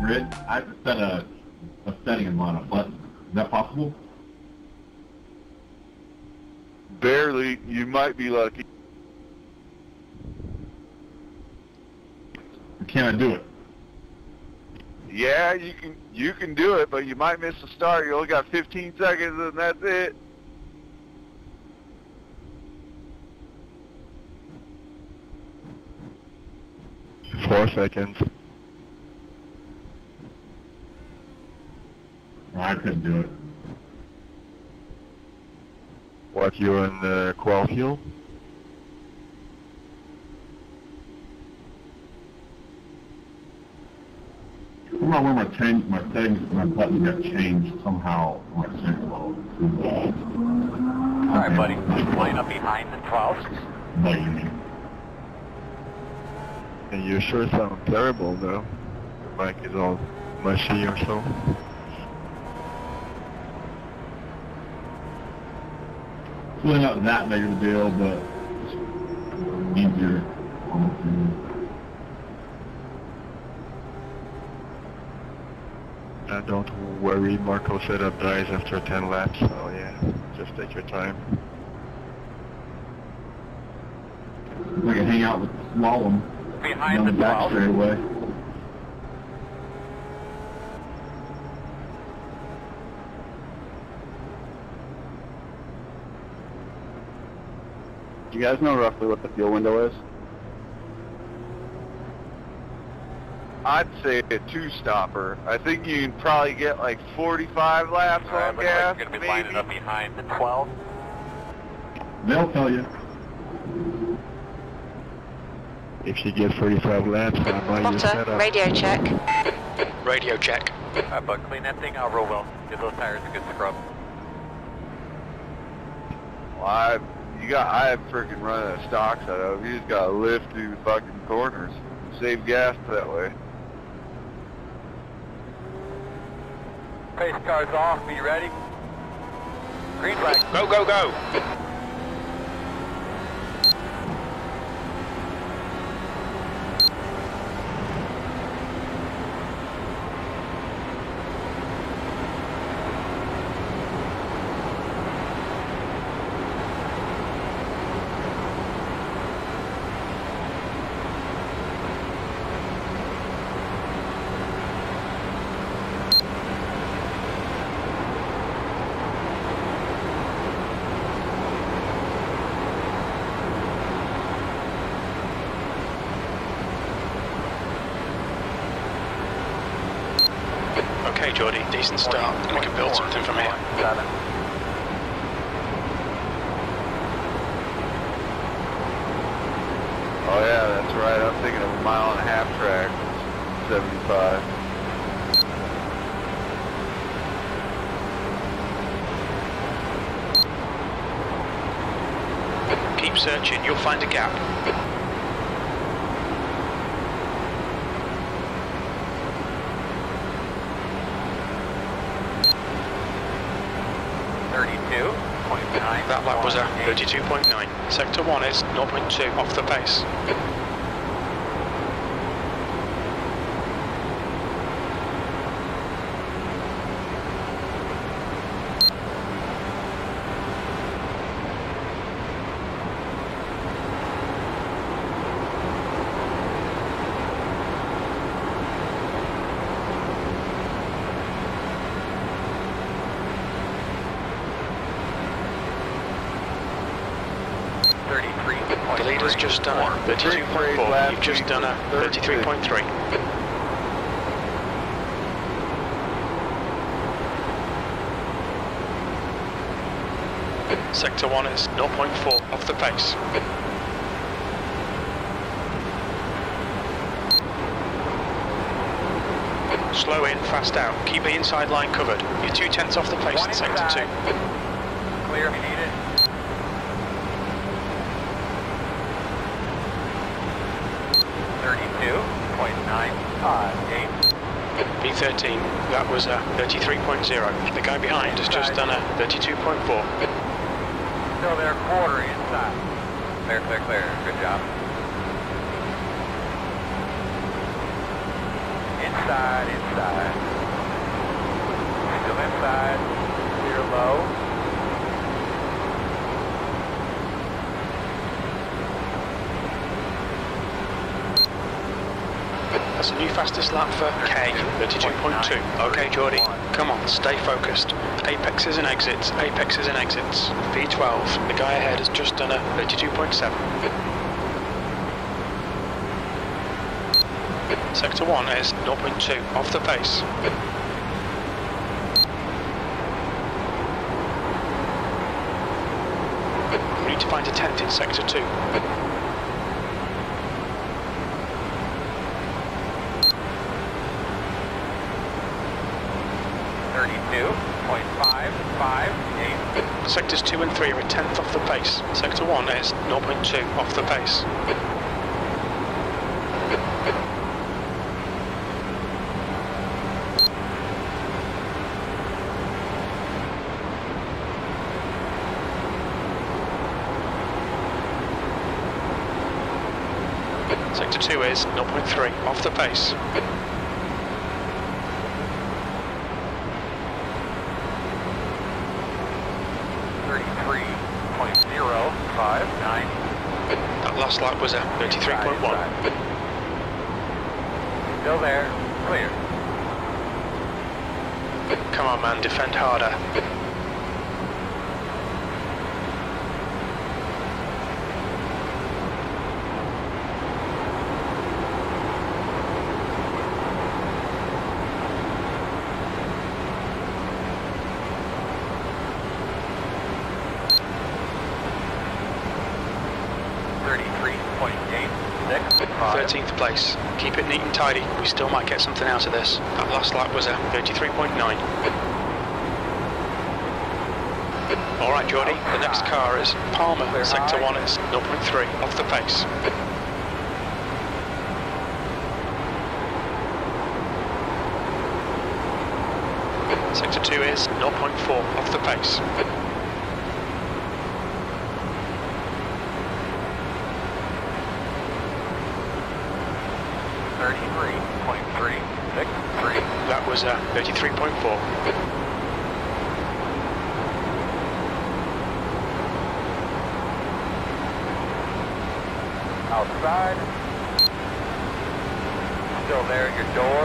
grid. I have to set a setting and on a button. Is that possible? Barely. You might be lucky. Can I do it? Yeah, you can do it, but you might miss the start. You only got 15 seconds, and that's it. Four seconds. No, I couldn't do it. What, you're in the qual fuel? Somehow when my settings, my button got changed somehow when I sent it all. Alright, buddy. Line up behind the 12. Bugging me. And you sure sound terrible though. Your mic is all mushy or so. It's really not that big of a deal, but it's easier. Don't worry, Marco setup dies after 10 laps, so yeah, just take your time. I can hang out with slalom Behind down the the back 12. straightaway. Do you guys know roughly what the fuel window is? I'd say a two-stopper. I think you can probably get like 45 laps on Looks gas, like you're going to be lining up behind the 12. They'll tell you. If you get 45 laps, I'll buy you a Potter, setup. radio check. Radio check. Alright, bud, clean that thing out real well. Give those tires a good scrub. Well, I have freaking running a stock setup. You just gotta lift through the fucking corners. Save gas that way. Pace car's off. Be ready. Green flag. Go, go, go! Okay, Geordie, decent start. We can build something from here. 7. Oh yeah, that's right. I'm thinking of a mile and a half track. 75. Keep searching, you'll find a gap. That lap was a 32.9. Sector 1 is 0.2 off the pace. The leader's just done a 32.4, you've just done a 33.3. Sector 1 is 0.4 off the pace. Slow in, fast out, keep the inside line covered. You're 2/10 off the pace in Sector 2. Clear if you need it. B13, that was a 33.0. The guy behind has just done a 32.4. Still there, quarter inside. Clear, clear, clear. Good job. inside, inside. Still inside, clear low. That's a new fastest lap for K, 32.2. Okay, Geordie, come on, stay focused. Apexes and exits, apexes and exits. V12, the guy ahead has just done a 32.7. Sector 1 is 0.2, off the pace. We need to find a tent in Sector 2. Sectors 2 and 3 are a tenth off the pace. Sector 1 is 0.2 off the pace. Sector 2 is 0.3 off the pace. That last lap was a 33.1. Still there, clear. Come on, man, defend harder. Place. Keep it neat and tidy. We still might get something out of this. That last lap was a 33.9. Alright, Geordie, the next car is Palmer. Sector 1 is 0.3 off the pace. Sector 2 is 0.4 off the pace. That was 33.4. Outside. Still there at your door.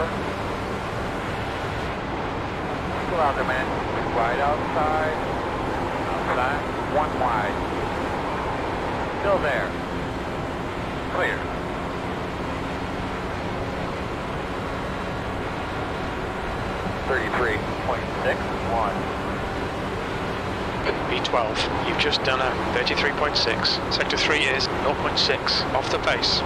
Go out there, man. Wide outside. Outside. One wide. Still there. Clear. B12, you've just done a 33.6. Sector 3 is 0.6 off the pace.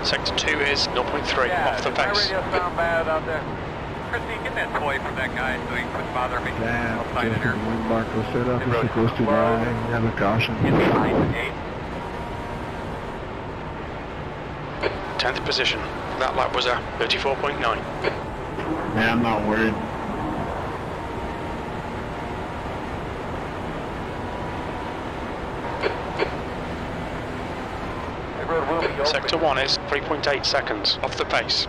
Sector 2 is 0.3 off the pace. Radio sound bad out there? Christy, get that toy from that guy so he quit bothering me. Yeah, Outside in here. Marco set up is supposed to die. Have a caution. Get behind 8. 10th position. That lap was a 34.9. Yeah, I'm not worried. Sector 1 is 3.8 seconds off the pace.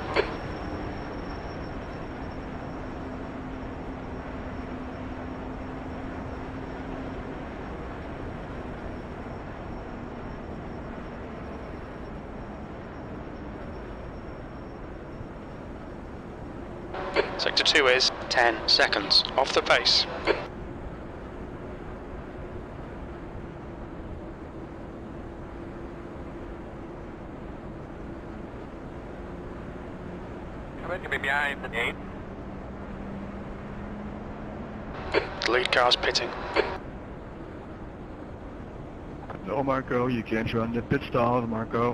Sector 2 is 10 seconds off the pace. You'll be behind the 8. The lead car's pitting. No, Marco, you can't run the pit stalls, Marco.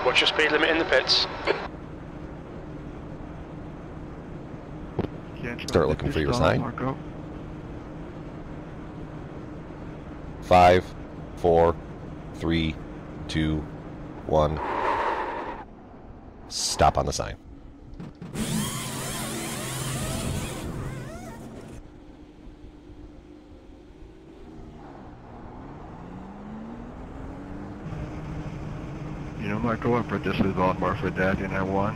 What's your speed limit in the pits? Start looking for your sign. Marco. 5, 4, 3, 2, 1. Stop on the sign. Marco, I protested a lot more for that and I won.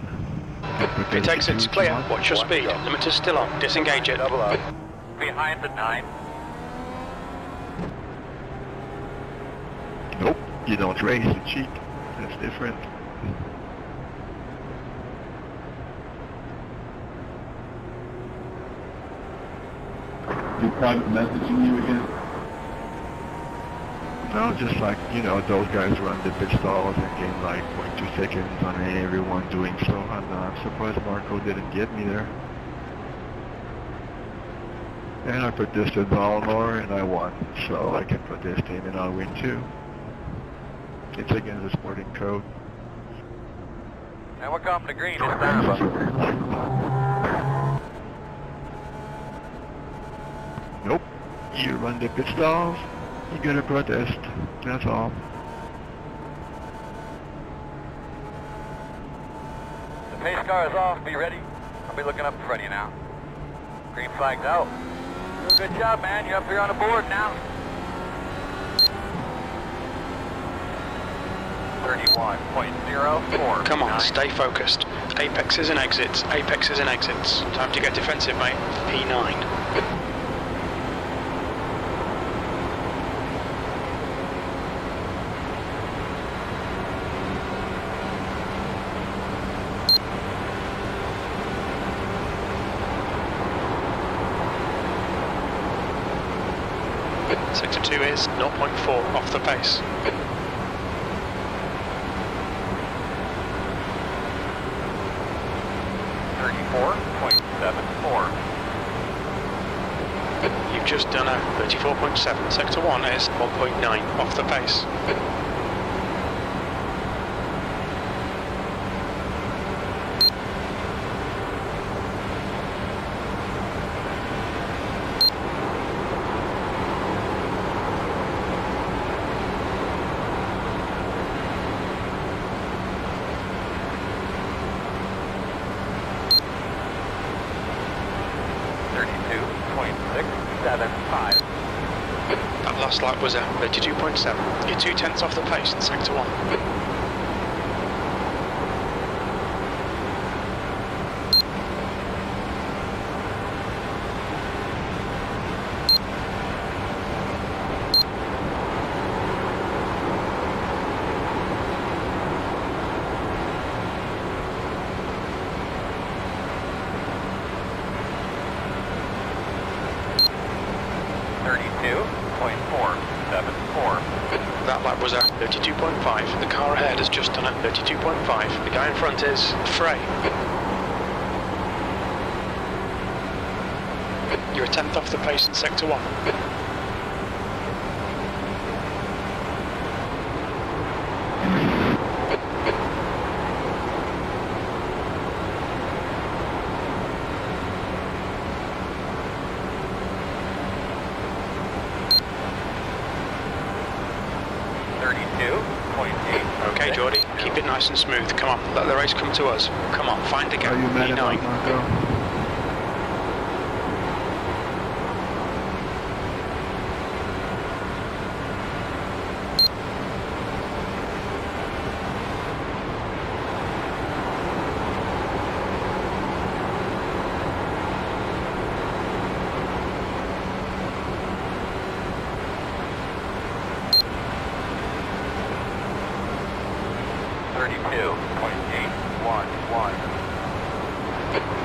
Pit exit's clear. Watch your speed. Limiter's still on. Disengage it. Double up. Behind the 9. Nope, you don't race, you cheat. That's different. You private messaging you again? No, just like, you know, those guys run the pit stalls and gain like 0.2 seconds on everyone doing so. I'm surprised Marco didn't get me there. And I protested Valmore and I won, so I can protest him and I'll win too. It's against the sporting code. And we're coming to green this time. Nope, you run the pit stalls, you gotta protest, that's all. The pace car is off. Be ready. I'll be looking up in front of you now. Green flag's out. Doing a good job, man. You're up here on the board now. 31.04. Come on, stay focused. Apexes and exits. Apexes and exits. Time to get defensive, mate. P9. Sector 2 is 0.4 off the pace. You've just done a 34.7. Sector 1 is 1.9 off the pace. That last lap was a 32.7. You're 2/10 off the pace in Sector 1. That lap was a 32.5. The car ahead has just done a 32.5. The guy in front is Frey. You're a 10th off the pace in Sector 1. Okay, Geordie, keep it nice and smooth. Come on, let the race come to us. Come on, find the gap. Are you mad about P9. Marco?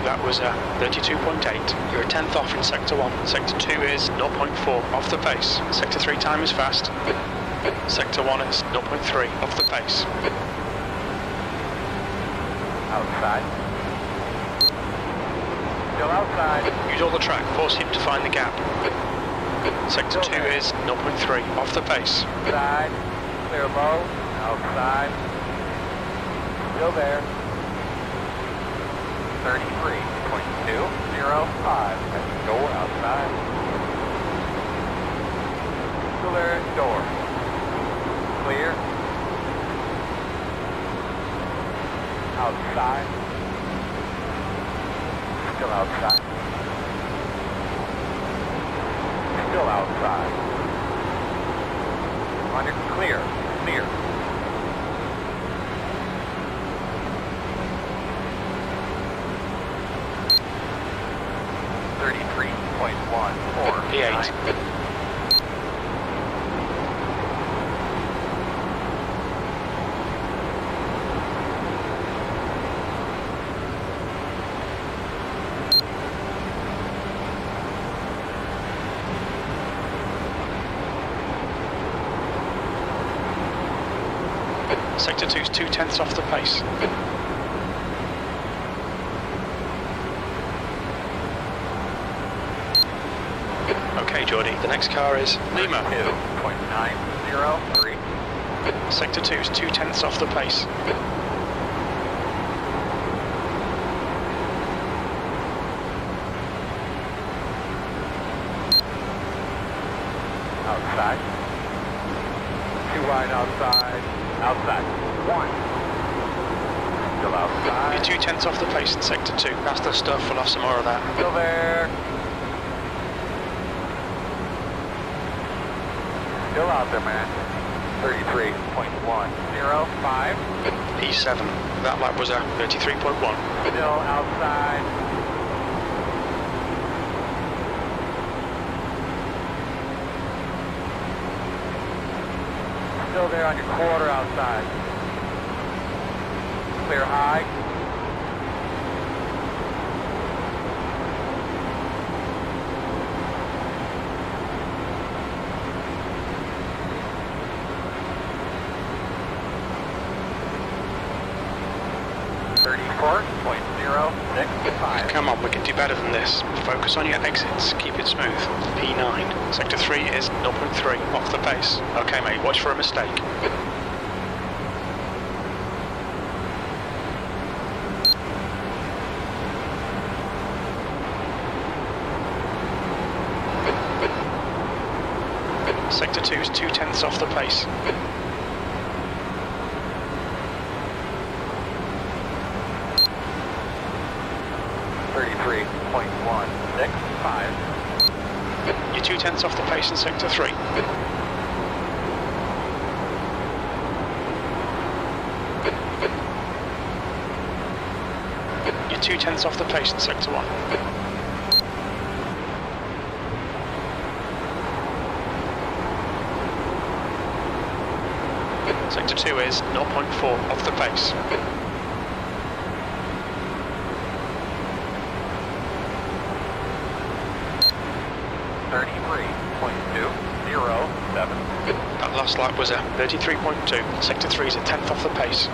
That was a 32.8. You're a 10th off in Sector 1. Sector 2 is 0.4 off the pace. Sector 3 time is fast. Sector 1 is 0.3 off the pace. Outside. Still outside. Use all the track, force him to find the gap. Sector 2 is 0.3 off the pace. Side. Clear low. Outside. Still there. 33.205. Door outside. Still there at door. Clear. Outside. Still outside. Still outside. On your clear. Clear. P8. Sector 2's 2/10 off the pace. Okay, Geordie, the next car is Lima. 2.903. Sector 2's 2/10 off the pace. Outside. 2 wide outside. Outside. 1. Still outside. You're 2/10 off the pace in Sector 2. That's the stuff, we'll have some more of that. Still there. Still out there, man. 33.105. P7, that lap was a 33.1. Still outside. Still there on your quarter outside. Clear high. Come on, we can do better than this. Focus on your exits, keep it smooth. P9, Sector 3 is 0.3 off the pace. Okay mate, watch for a mistake. Sector 2 is 2/10 off the pace. You're 2/10 off the pace in Sector 3. You're 2/10 off the pace in Sector 1. Sector 2 is 0.4 off the pace. That last lap was a 33.2. Sector 3 is a 10th off the pace.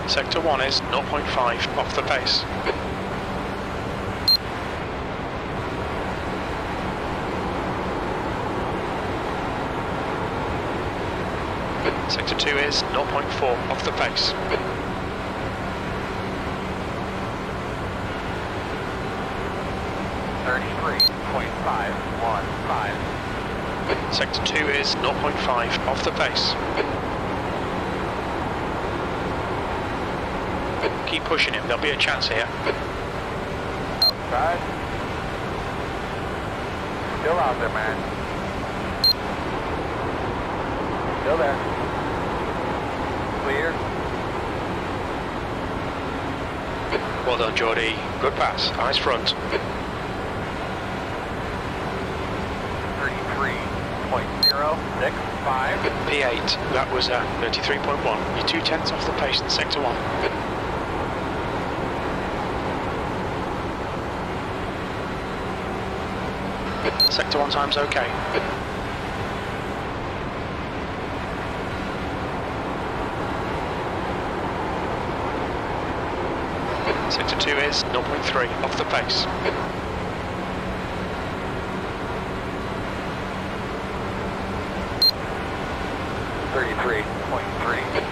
Sector 1 is 0.5 off the pace. Sector 2 is 0.4 off the pace. Sector 2 is 0.5 off the pace. Keep pushing him, there'll be a chance here. Outside. Still out there, man. Still there. Clear. Well done, Geordie. Good pass. Eyes front. 33.065. P8, that was a 33.1. You're 2/10 off the pace in Sector 1. Sector 1 time's okay. Sector 2 is 0.3 off the pace.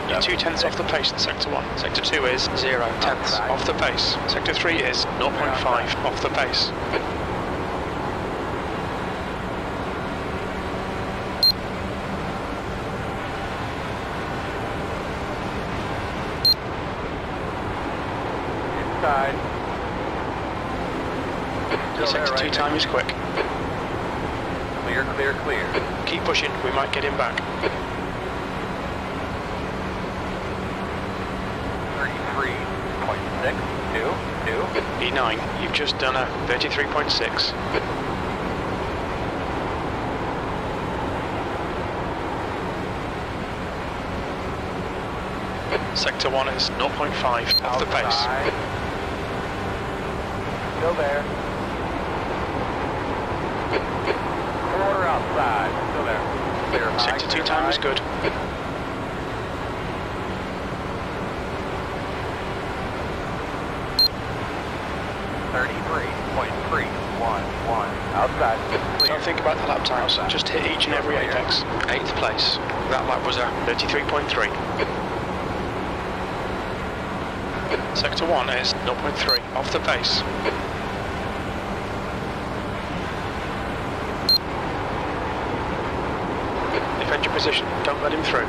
You're 2/10 off the pace in Sector 1. Sector 2 is 0/10 off the pace. Sector 3 is 0.5 off the pace. Inside. Your Sector 2 time is quick. Clear, clear, clear. Keep pushing, we might get him back. 33. 39. You've just done a 33.6. Sector 1 is 0.5 off the pace. Still there. Quarter outside. Still there. Clear high, Sector 2 clear time high. is good. Outside. Clear. Don't think about the lap times, just hit each and every apex. 8th place. That lap was a 33.3. Sector 1 is 0.3 off the pace. Defend your position, don't let him through.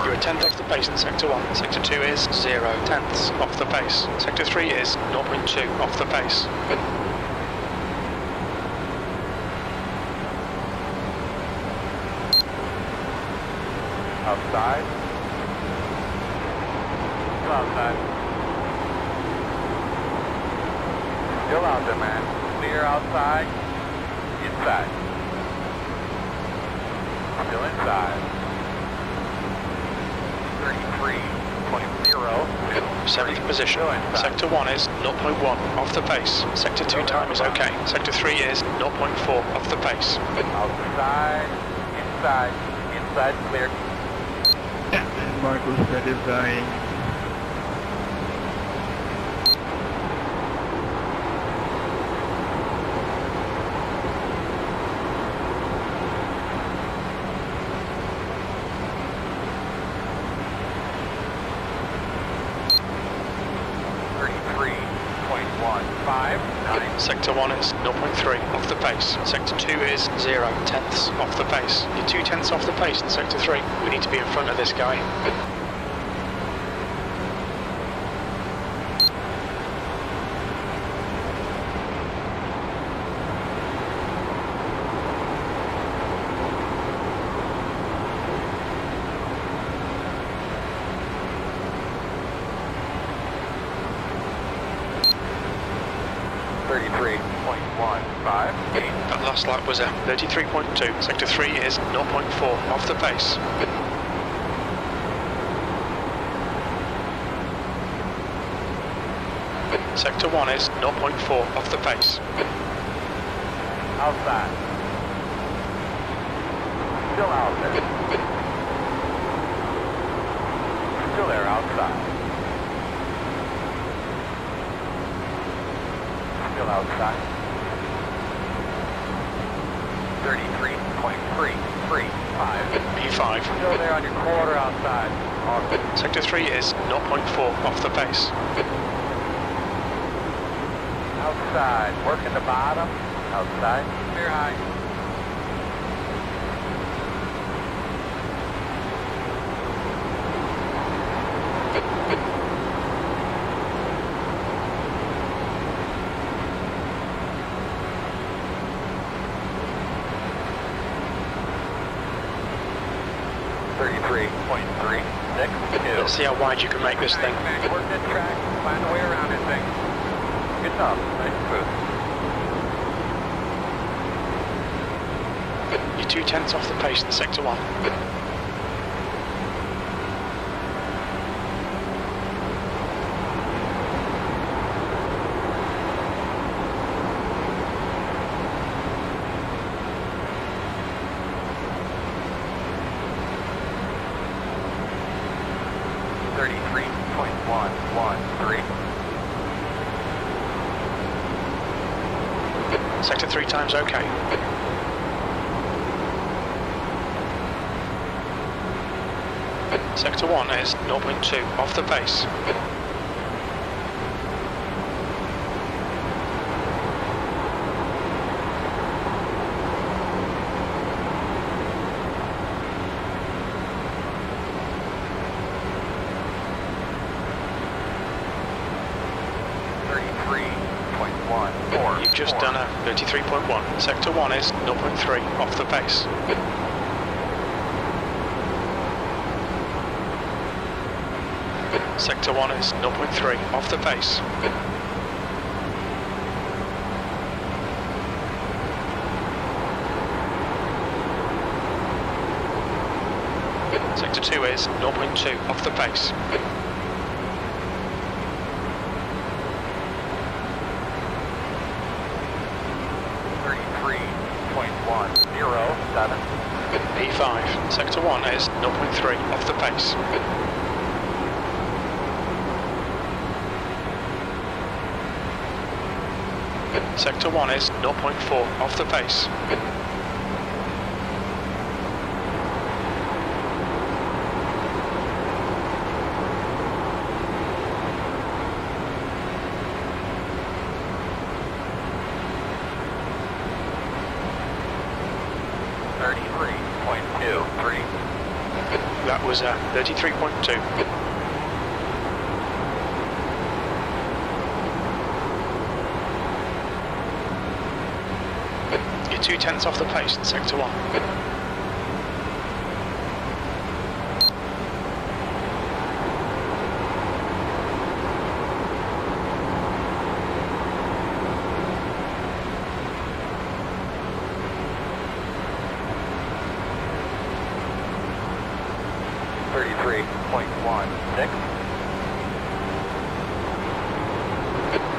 You're a 10th off the pace in Sector 1. Sector 2 is 0 tenths off the pace. Sector 3 is 0.2 off the pace. Outside. Still outside. Still out there, man. Clear outside. Inside. Still inside. 33.0. 7th position. Sector 1 is 0.1 off the pace. Sector 2 time is okay. Sector 3 is 0.4 off the pace. Outside. Inside. Inside. Clear. Marco's head is dying. Sector 1 is 0.3 off the pace. Sector 2 is 0 tenths off the pace. You're 2 tenths off the pace in Sector 3. We need to be in front of this guy. That last lap was a 33.2. Sector 3 is 0.4 off the pace. Sector 1 is 0.4 off the pace. Outside. Still out there. Still there outside. Still outside. 33.335. P5. Still there on your quarter outside. Awesome. Sector 3 is 0.4 off the pace. Outside. Working the bottom. Outside. Clear high. Let's see how wide you can make this thing. Work that track, find a way around this thing. Good job, nice and smooth. You're 2 tenths off the pace in Sector 1. Sector 3 time's okay. Sector 1 is 0.2 off the pace. You've just done a 33.1. Sector 1 is 0.3 off the pace. Sector 1 is 0.3 off the pace. Sector 2 is 0.2 off the pace. P5, Sector 1 is 0.3 off the pace. Sector 1 is 0.4 off the pace. That was 33.2. You're 2/10 off the pace in Sector 1.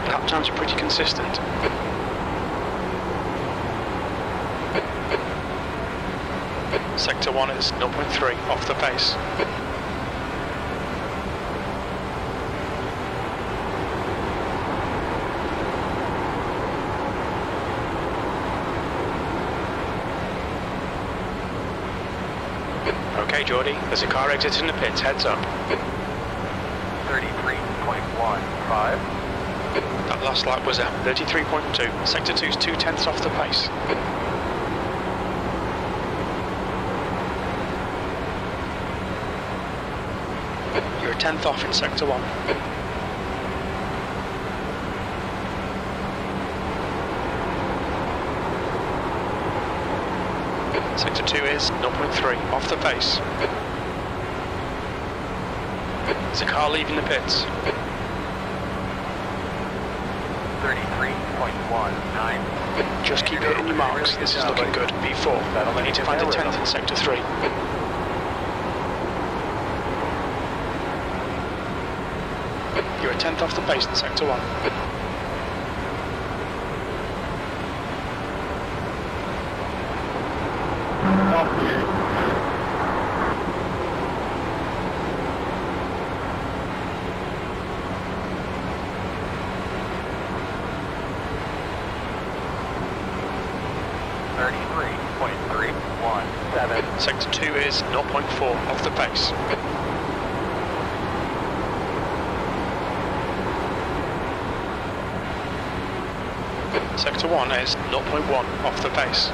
Lap times are pretty consistent. Sector 1 is 0.3 off the pace. Okay, Geordie, there's a car exiting the pits, heads up. 33.15. That last lap was 33.2. Sector 2's 2/10 off the pace. You're a 10th off in Sector 1. Sector 2 is 0.3 off the pace. There's a car leaving the pits. 33.19. Just keep hitting your marks, this is looking good. P4, you need to find a 10th in Sector 3. You're a 10th off the pace in Sector 1. Sector 2 is 0.4 off the pace. Sector 1 is 0.1 off the pace.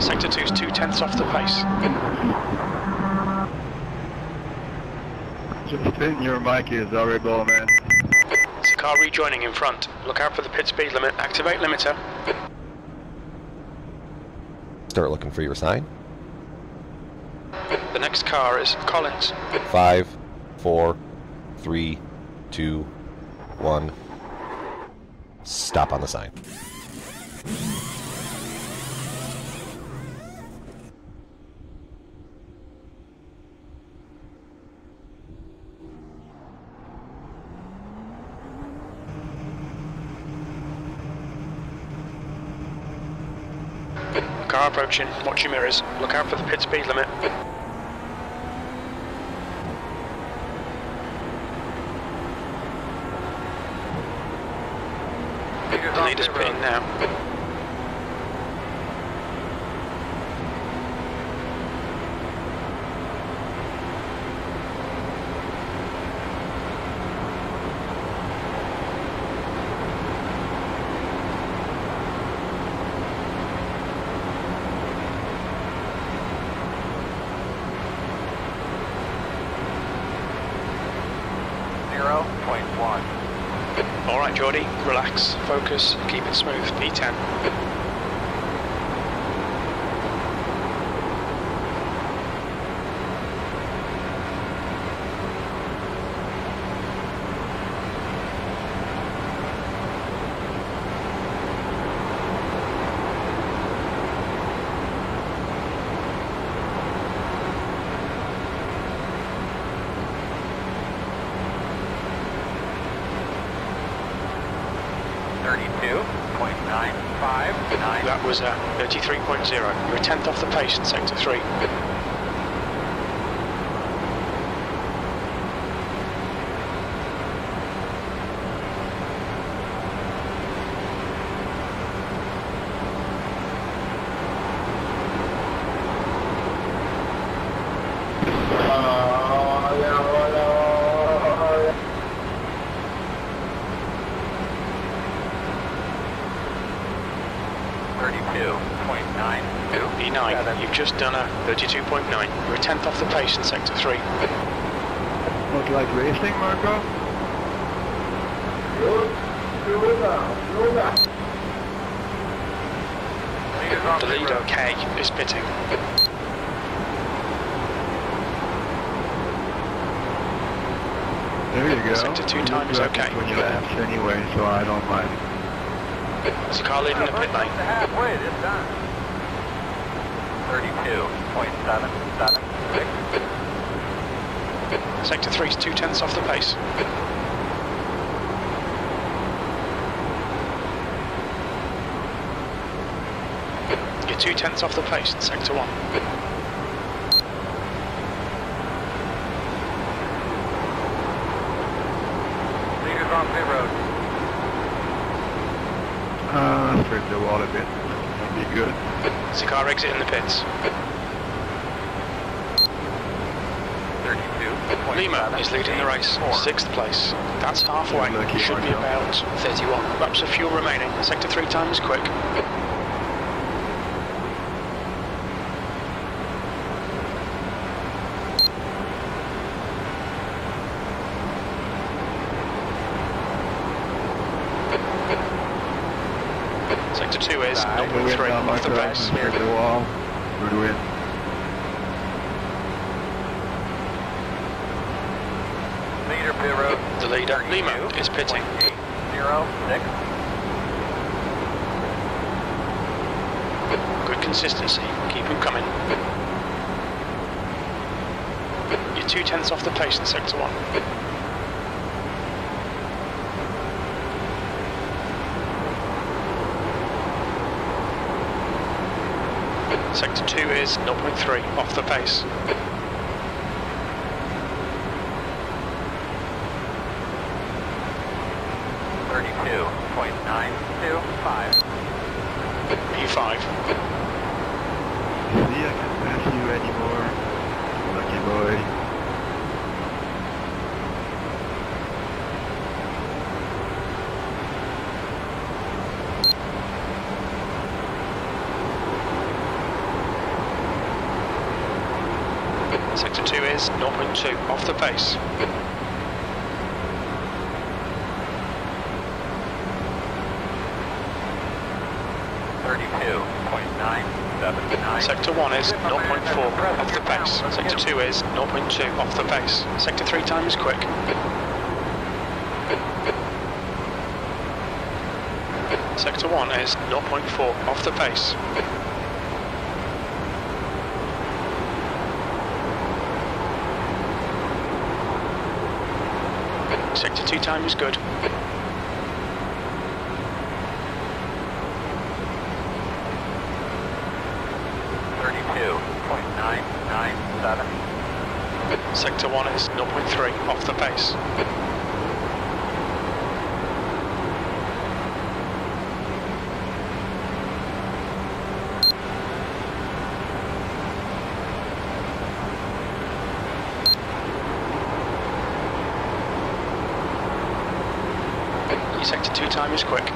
Sector 2's 2/10 off the pace. Justin, your mic is horrible, man. There's a car rejoining in front. Look out for the pit speed limit. Activate limiter. Start looking for your sign. The next car is Collins. 5, 4, 3, 2, 1. Stop on the sign. Car approaching. Watch your mirrors. Look out for the pit speed limit. The leader's pitting now. 0.1. Alright, Geordie, relax, focus, keep it smooth, P10. That was 33.0. You're a tenth off the pace in sector 3. E9, you've just done a 32.9. You're a tenth off the pace in sector 3. Look like racing, Marco? The lead OK is pitting. There you go. Sector 2 time is OK. When you left anyway, so I don't mind. There's a car leaving the pit lane. Halfway this time. 32.776. Sector 3 is 2 tenths off the pace. You're 2 tenths off the pace in sector 1. Leaders on pit road. Straight the wall a bit. That'd be good. There's a car exiting the pits. 32. Lima is leading the race, 6th place. That's halfway. Lucky Should be Marco. about 31 laps of fuel remaining. Sector 3 time is quick. Sector 2 is 0.3 off the pace. Straight the wall. Good win. Leader pit road. The leader, Lima, is pitting. 806. Good consistency. Keep him coming. You're 2 tenths off the pace in sector 1. Sector 2 is 0.3 off the pace. P5. See, I can't pass you anymore. Lucky boy. Sector 2 is 0.2 off the pace. Sector 1 is 0.4 off the pace. Sector 2 is 0.2 off the pace. Sector 3 time is quick. Sector 1 is 0.4 off the pace. Sector 2 time is good. Sector 1 is 0.3 off the pace. Your sector 2 time is quick.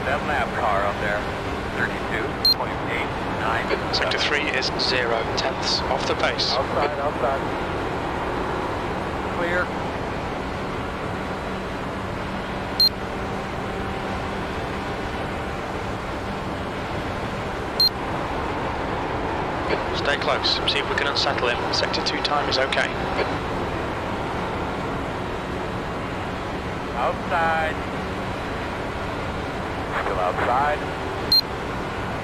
That lap car up there. 32.89. Sector 3 is 0 tenths off the pace. Outside. Clear. Stay close, see if we can unsettle him. Sector 2 time is okay. Outside. Still outside.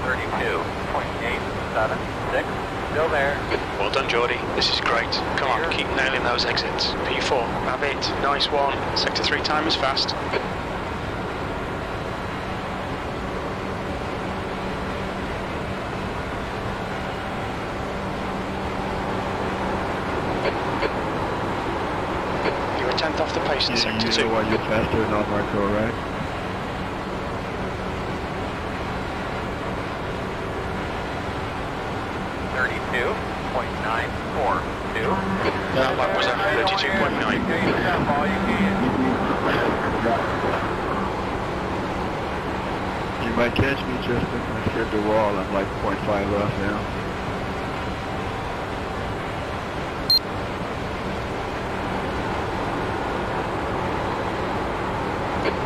32.876. Still there. Well done, Geordie. This is great. Come on, keep nailing those exits. P4, have it. Nice one. Sector 3 time is fast. You're a tenth off the pace in Sector 2. You know why you're faster than Marco, right? That lap was at 32.9. You might catch me, Justin. I scared the wall. I'm like 0.5 off now.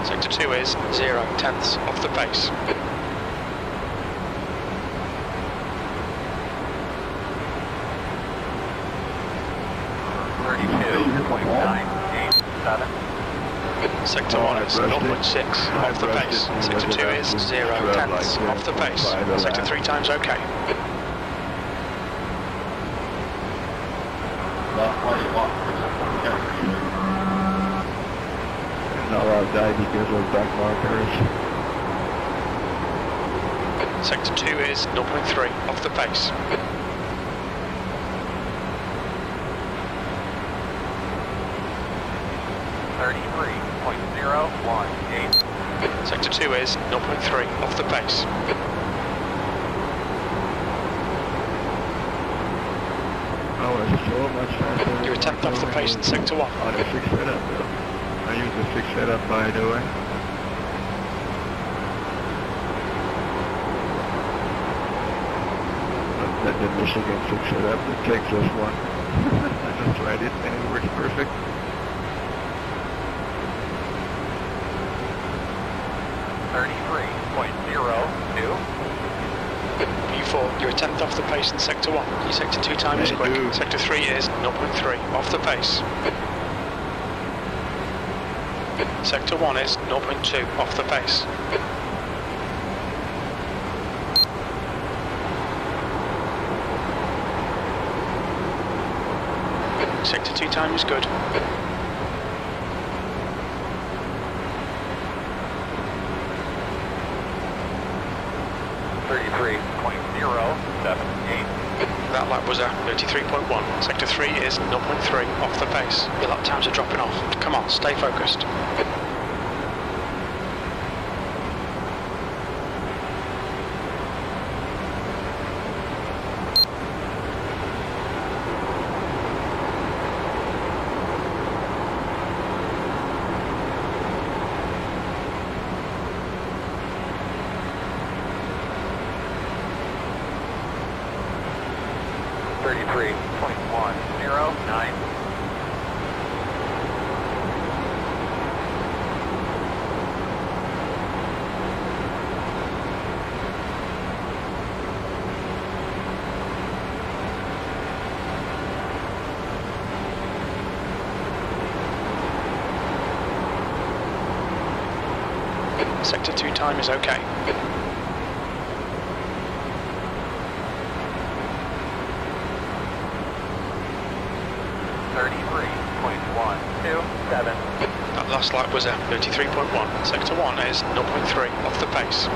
Sector 2 is 0 tenths off the pace. Sector 1 is 0.6 off the pace. Sector 2 is 0 tenths off the pace. Sector 3 times okay. Now I'll die because of back markers. Sector 2 is 0.3 off the pace. Sector 2 is 0.3 off the pace. Oh, it's so much faster. You're a tenth off the pace in Sector 1. Oh, they fixed that up though. I used to fix that up, by the way. Let the Michigan fix it up, the Texas one. I just tried it and it works perfect. P4, you're a tenth off the pace in Sector 1. Your Sector 2 time is quick. Sector 3 is 0.3 off the pace. Sector 1 is 0.2 off the pace. Sector 2 time is good. That lap was at 33.1. Sector 3 is 0.3 off the pace. Your lap times are dropping off. Come on, stay focused. Sector 2 time is okay. That last lap was at 33.1. Sector 1 is 0.3 off the pace.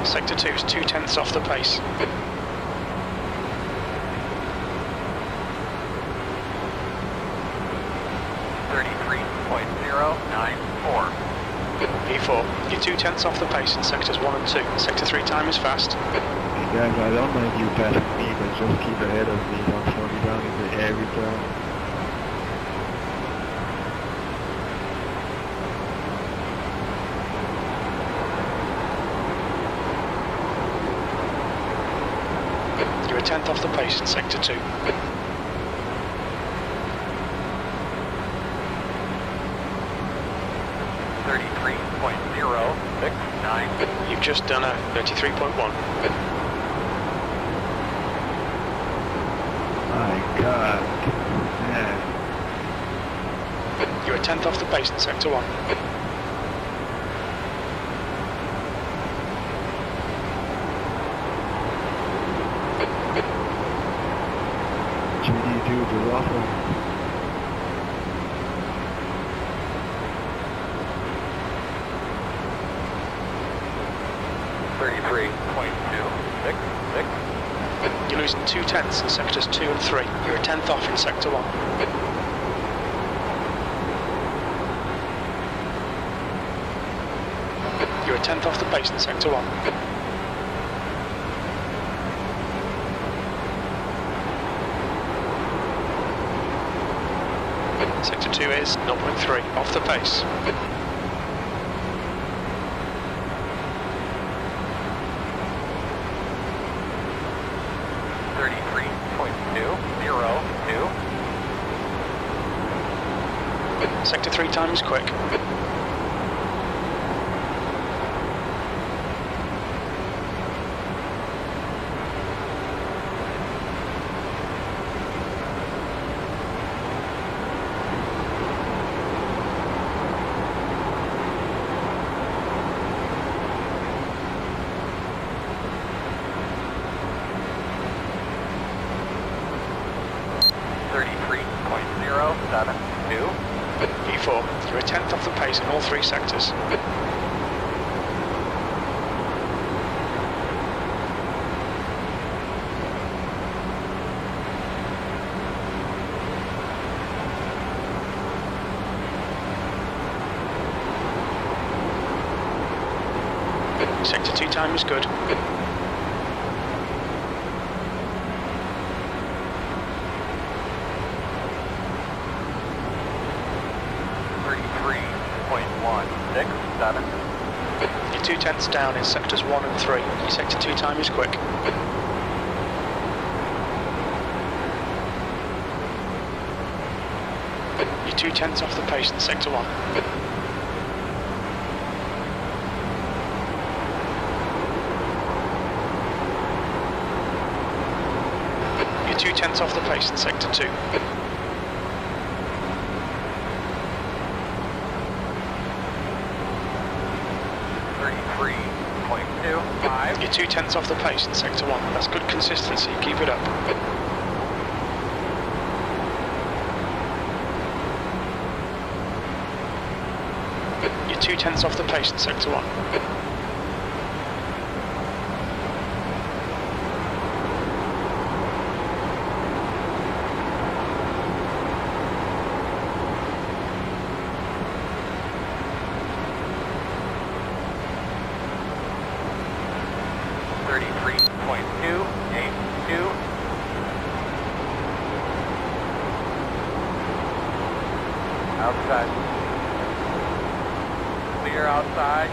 Sector 2 is 2 tenths off the pace. E4, you're 2/10 off the pace in sectors 1 and 2. Sector 3 time is fast. Hey guys, I don't mind you passing me, but just keep ahead of me. Don't slow me down in the air return. You're a 10th off the pace in sector 2. You've just done a 33.1. My God. Man. You're a 10th off the pace in sector 1. GD2 to Russell. You're losing 2/10 in sectors 2 and 3. You're a 10th off in sector 1. You're a 10th off the pace in sector 1. Sector 2 is 0.3 off the pace. Sector 3 time is quick. E4, you're a 10th off the pace in all 3 sectors. Sector 2 time is good. You're 2/10 down in sectors 1 and 3. Your sector 2 time is quick. You're 2/10 off the pace in sector 1. You're 2/10 off the pace in sector 2. You're 2/10 off the pace in sector 1. That's good consistency. Keep it up. You're 2/10 off the pace in sector 1. Outside. Clear outside.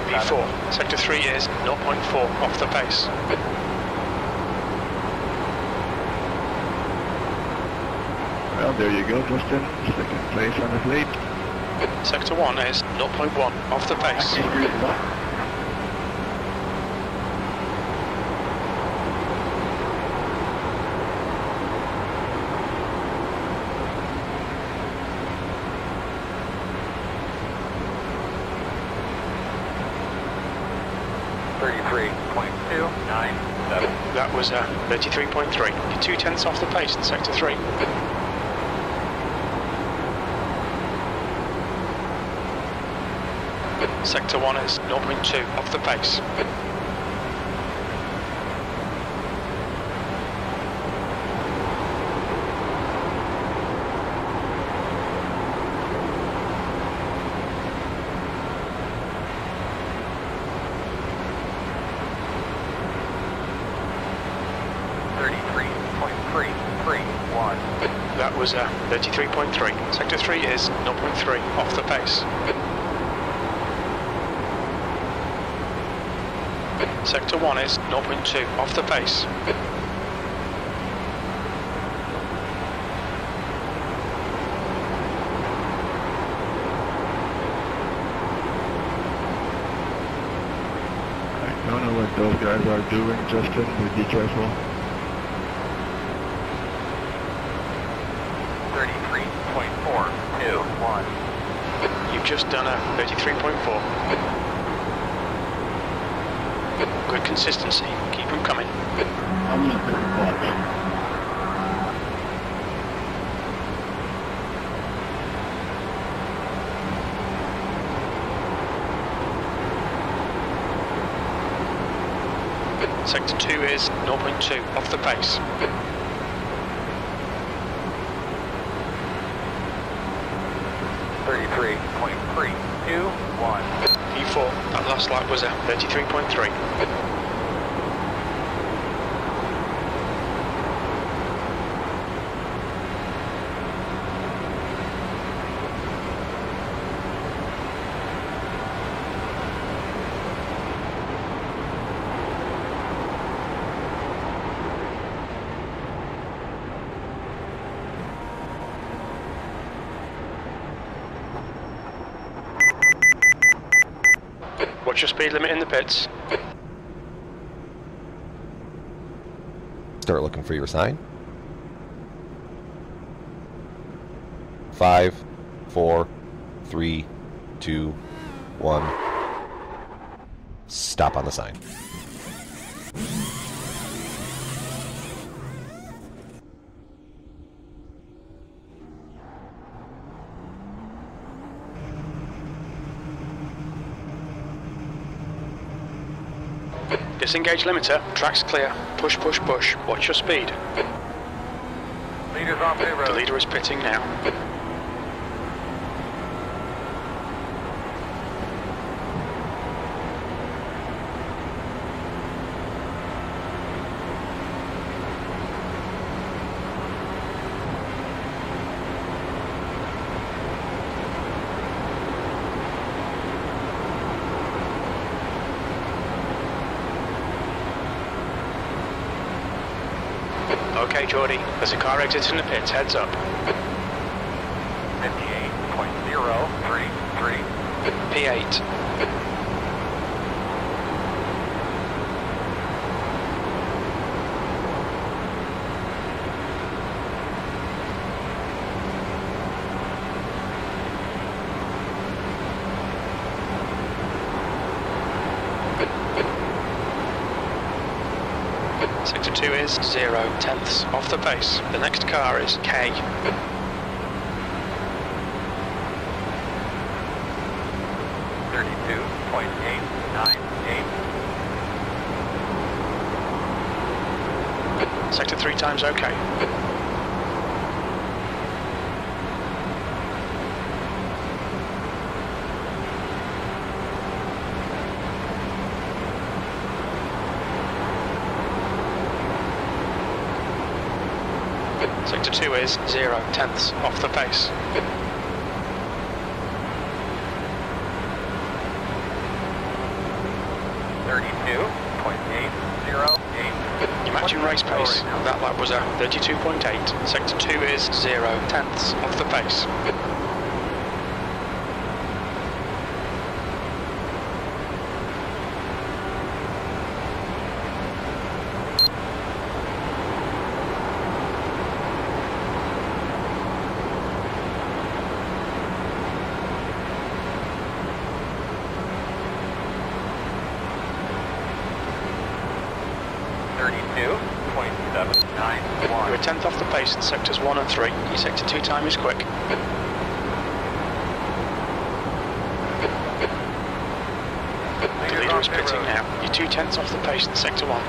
B4, sector 3 is 0.4 off the pace. Well, there you go, Justin. Second place on the fleet. Sector 1 is 0.1 off the pace. That was 33.3. You're 2/10 off the pace in Sector 3. Sector 1 is 0.2 off the pace. That was 33.3. Sector 3 is 0.3 off the pace. Sector 1 is 0.2 off the pace. I don't know what those guys are doing, Justin, but be careful. 33.421. You've just done a 33.4. Good consistency. Keep them coming. I'm gonna take a clutch. Sector 2 is 0.2 off the pace. .321. E4, that last lap was a 33.3. What's your speed limit in the pits? Start looking for your sign. 5, 4, 3, 2, 1. Stop on the sign. Disengage limiter, track's clear. Push, push, push. Watch your speed. Leader's on pit road. The leader is pitting now. Okay, Geordie, there's a car exiting the pits, heads up. 58.033. P8. Sector 2 is 0/10 off the pace. The next car is K. Sector 3 times okay. Sector 2 is 0/10 off the pace. You're matching race pace. That lap was a 32.8. Sector 2 is 0/10 off the pace. You're a tenth off the pace in sectors 1 and 3. Your sector 2 time is quick. The leader is pitting now. You're 2 tenths off the pace in sector 1.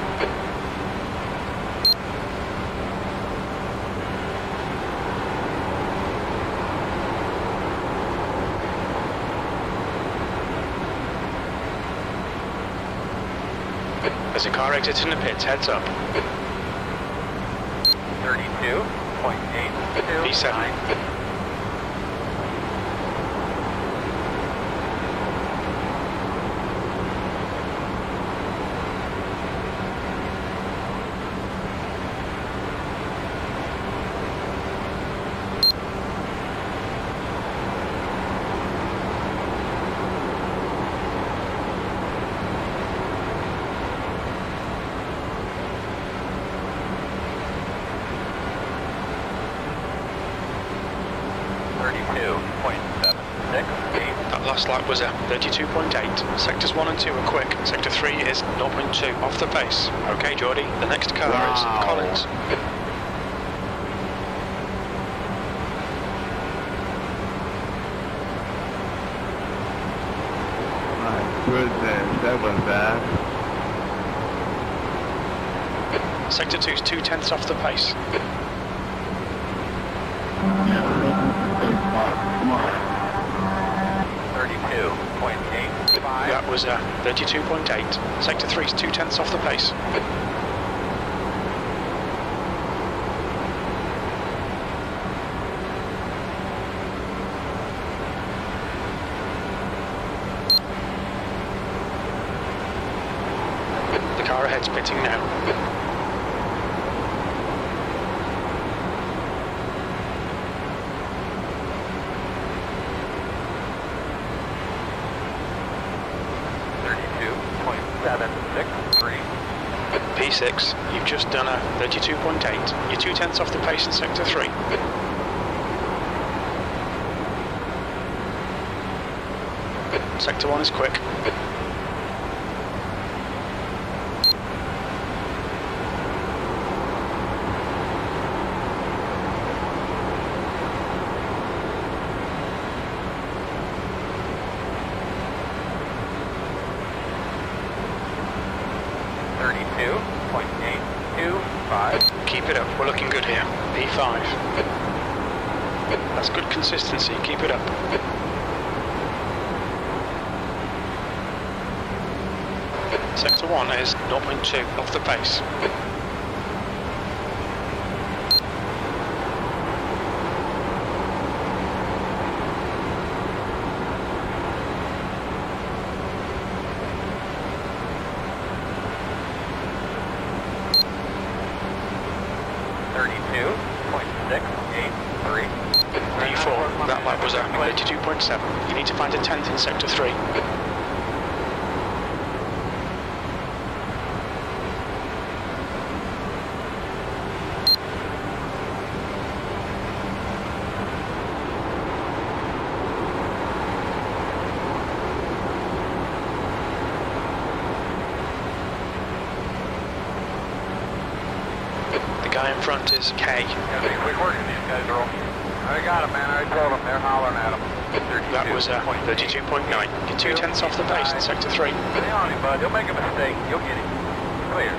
There's a car exiting the pits, heads up. 32.829. B7. That last lap was a 32.8. Sectors 1 and 2 are quick. Sector 3 is 0.2 off the pace. Okay, Geordie, the next car is Collins. My goodness, that was bad. Sector 2 is 2 tenths off the pace. Come on. 32.85. That was a 32.8. Sector 3 is 2 tenths off the pace. The car ahead's pitting now. P6, you've just done a 32.8. You're 2 tenths off the pace in sector 3. Sector 1 is quick. Keep it up, we're looking good here. P5. That's good consistency, keep it up. Sector 1 is 0.2 off the pace. P4, that lap was at 32.7. You need to find a 10th in sector 3. The guy in front is K. Gotta be quick working, these guys are all. I got him, man. I told them. They're hollering at him. That was 32.9. You're 2 tenths off the pace in sector 3. Stay on him, bud. He'll make a mistake. You'll get it. Clear.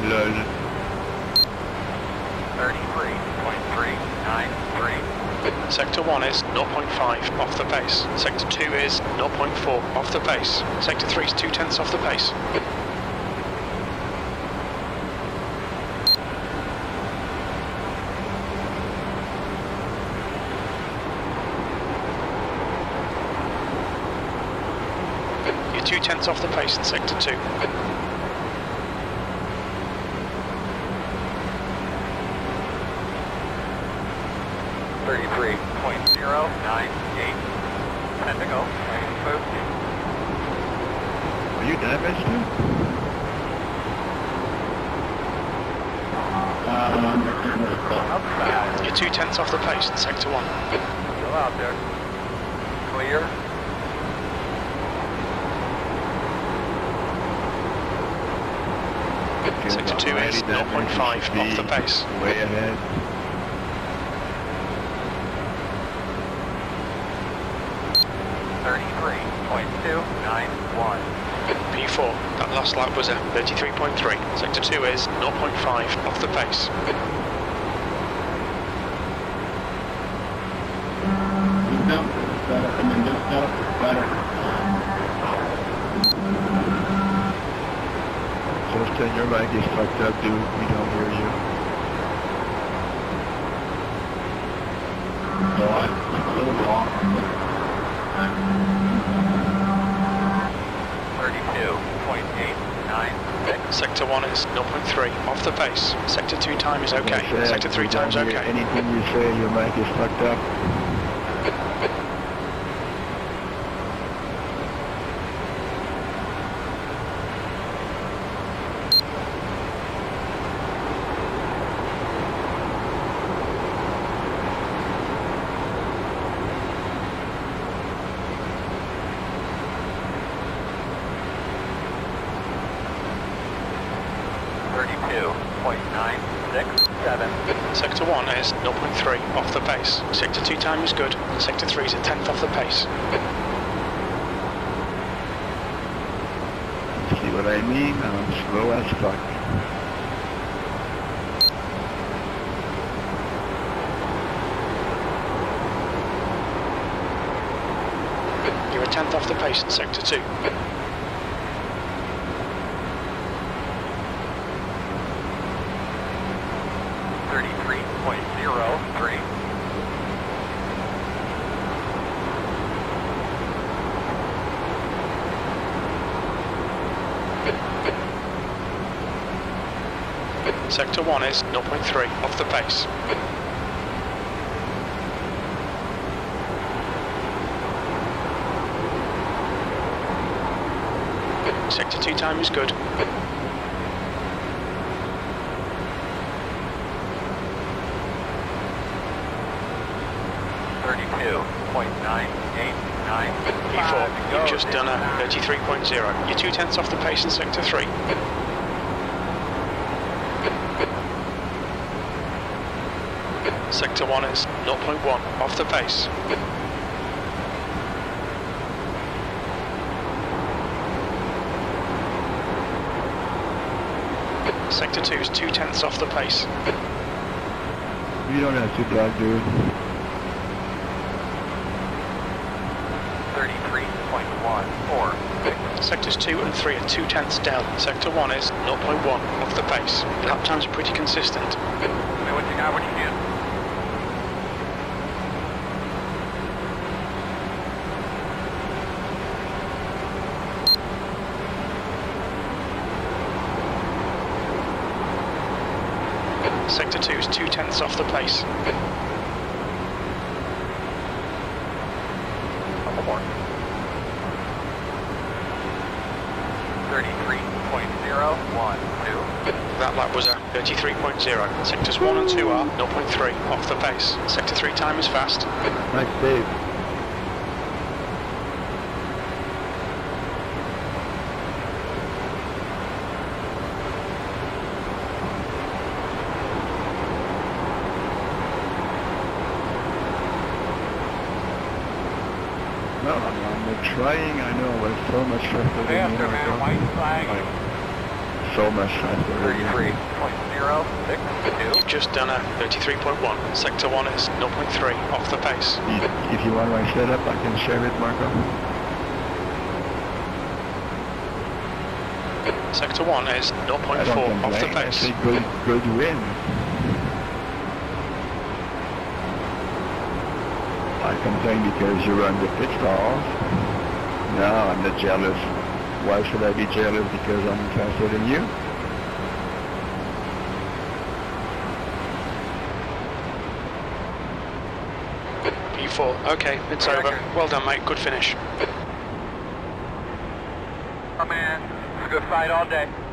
Lol. 33.393. Sector 1 is 0.5 off the pace. Sector 2 is 0.4 off the pace. Sector 3 is 2 tenths off the pace. You're 2 tenths off the pace in sector 2. damage too? You're 2/10 off the pace in sector 1. Still out there. Clear. Sector 2 is 0.5 off the pace. Way ahead. P4, that last lap was a 33.3. Sector 2 is 0.5 off the pace. Justin, your mic is fucked up, dude. We don't hear you. So I'm a little off. 32.896. Sector 1 is 0.3 off the pace. Sector 2 time is okay. Sector 3 time's okay. Anything you say, your mic is fucked up. Sector 1 is 0.3 off the pace. Sector 2 time is good. Sector 3 is a 10th off the pace. See what I mean? I'm slow as fuck. You're a 10th off the pace in sector 2. Sector 1 is 0.3 off the pace. Sector 2 time is good. P4, you've just done a 33.0. You're 2/10 off the pace in sector 3. Sector 1 is 0.1 off the pace. Sector 2 is 2/10 off the pace. You don't have to drive, dude. 33.14. Sectors 2 and 3 are 2/10 down. Sector 1 is 0.1 off the pace. Lap times are pretty consistent. Do what you got when you can. Sector 2 is 2/10 off the pace. Couple more. 33.012. That lap was a 33.0. Sectors 1 and 2 are 0.3 off the pace. Sector 3 time is fast. Nice, Dave. No, I'm trying, I know, but it's so much faster than you. White flag. So much faster than you. 33.062. You've just done a 33.1. Sector 1 is 0.3 off the pace. If you want my setup, I can share it, Marco. Sector 1 is I 0.4 don't off the complain, I pace. say good win. I complain because you run the pit stalls. No, I'm not jealous. Why should I be jealous? Because I'm faster than you? P4, okay, it's over. Well done, mate, good finish. my man. It's a good fight all day.